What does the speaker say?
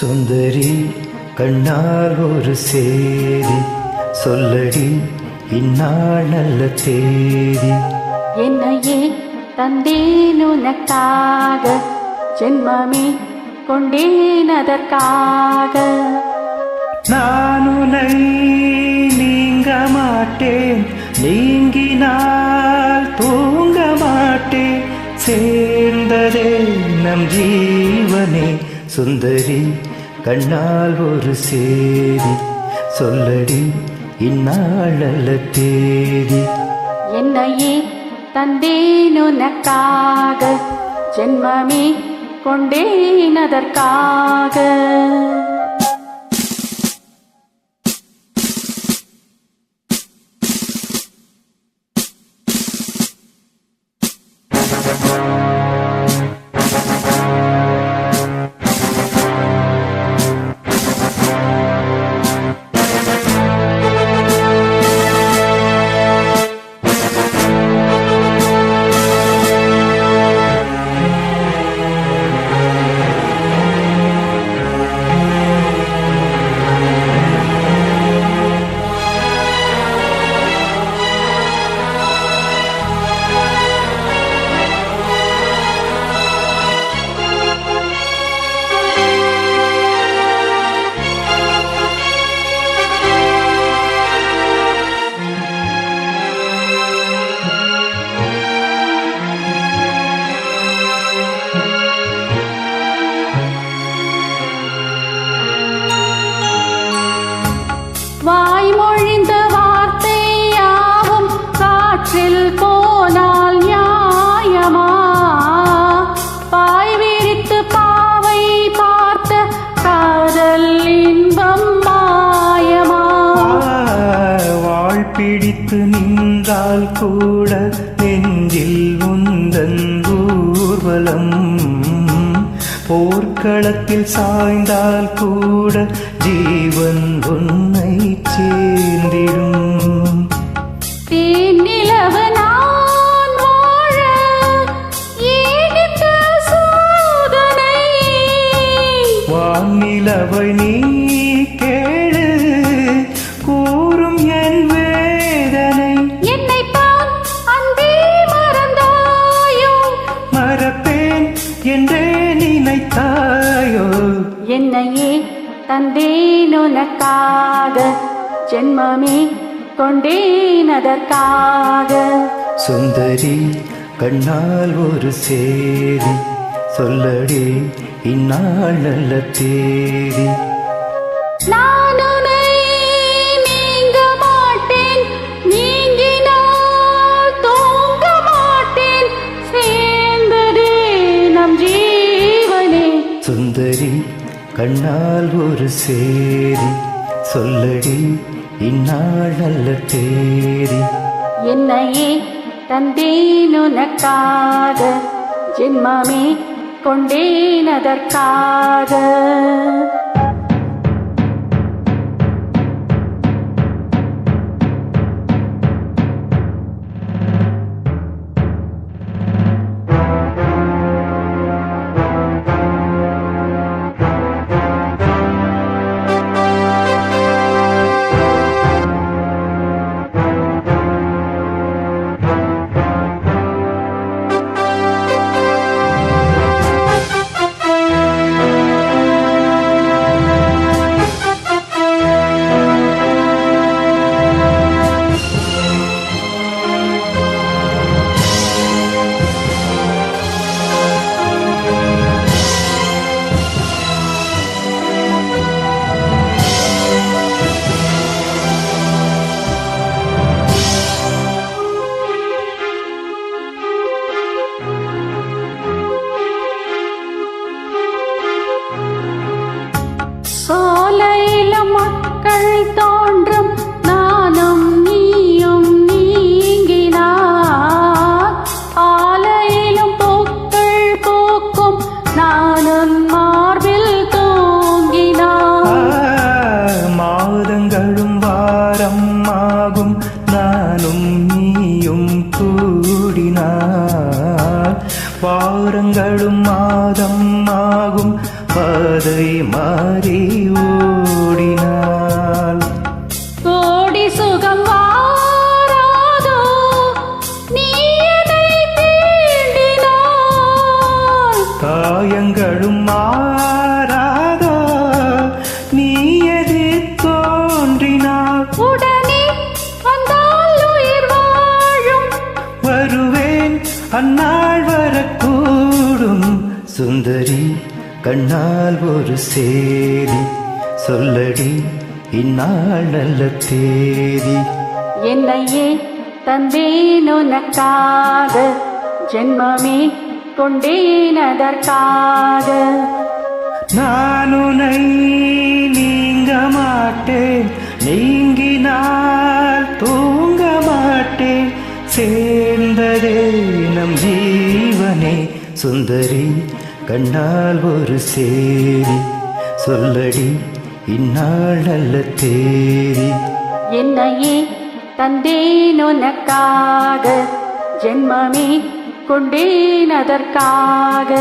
சுந்தரி கண்ணால் ஒரு சேதி சொல்லடி இந்நாள் நல்ல தேதி. என்னையே தந்தேன் உனக்காக, ஜென்மமே கொண்டேன் அதற்காக. நான் உன்னை நீங்க மாட்டேன், நீங்கினால் தூங்க மாட்டேன். சேர்ந்ததே நம் ஜீவனே. சுந்தரி கண்ணால் ஒரு சேதி சொல்லடி இந்நாள் நல்ல தேதி. என்னையே தந்தேன் உனக்காக, ஜென்மமே கொண்டேன் அதற்காக. வாய்மொழிந்த வார்த்தையாவும் காற்றில் போனால் நியாயமா? பாய் விரித்து பாவை பார்த்த காதல் இன்பம் மாயமா? வாழ் பிடித்து நின்றால் கூட நெஞ்சில் உந்தன் ஊர்வலம். போர்க்களத்தில் சாய்ந்தால் கூட ஜீவன் உன்னை சேர்ந்திடும். தேனிலவு நான் வாழ ஏகிட்ட சோதனை. வானிலவை நீ கேளு கூறும் என் வேதனை. என்னை பார் அன்பே மறந்தாயோ? மறப்பேன் என்றே நினைத்தாயோ? என்னையே தந்தேன் உனக்காக, ஜென்மமே கொண்டேன் அதற்காக. சுந்தரி கண்ணால் ஒரு சேதி சொல்லடி இந்நாள் நல்ல தேதி. நான் உன்னை நீங்க மாட்டேன், நீங்கினால் தூங்க மாட்டேன். சேர்ந்ததே நம் ஜீவனே. சுந்தரி கண்ணால் ஒரு சேதி சொல்லடி இந்நாள் நல்ல தேதி. என்னையே தந்தேன் உனக்காக, ஜென்மமே கொண்டேன் அதற்காக. சோலையில மக்கள் தோன்றும் நானும் நீயும் நீங்கினார். ஆலையிலும் பூக்கள் பூக்கும் நானும் மார்பில் தூங்கினார். மாதங்களும் வாரம் ஆகும் நானும் நீயும் கூடினார். வாரங்களும் மாதம் ஆகும் பாதை மாறி ஓடினாள். கோடி சுகம் வாராதோ நீ என்னை தீண்டினாய். காயங்களும் மாறாதோ நீ எதிர் தோன்றினாள். உடனே வந்தால் உயிர் வாழும். வருவேன் அந்நாள் வரக்கூடும். சுந்தரி கண்ணால் ஒரு சேதி சொல்லடி இந்நாள் நல்ல தேதி. என்னையே தந்தேன் உனக்காக, ஜென்மமே கொண்டேன் அதற்காக. நான் உன்னை நீங்க மாட்டேன், நீங்கினால் தூங்க மாட்டேன். சேர்ந்ததே நம் ஜீவனே. சுந்தரி கண்ணால் ஒரு சேதி சொல்லடி இந்நாள் நல்ல தேதி. என்னையே தந்தேன் உனக்காக, ஜென்மமே கொண்டேன் அதற்காக.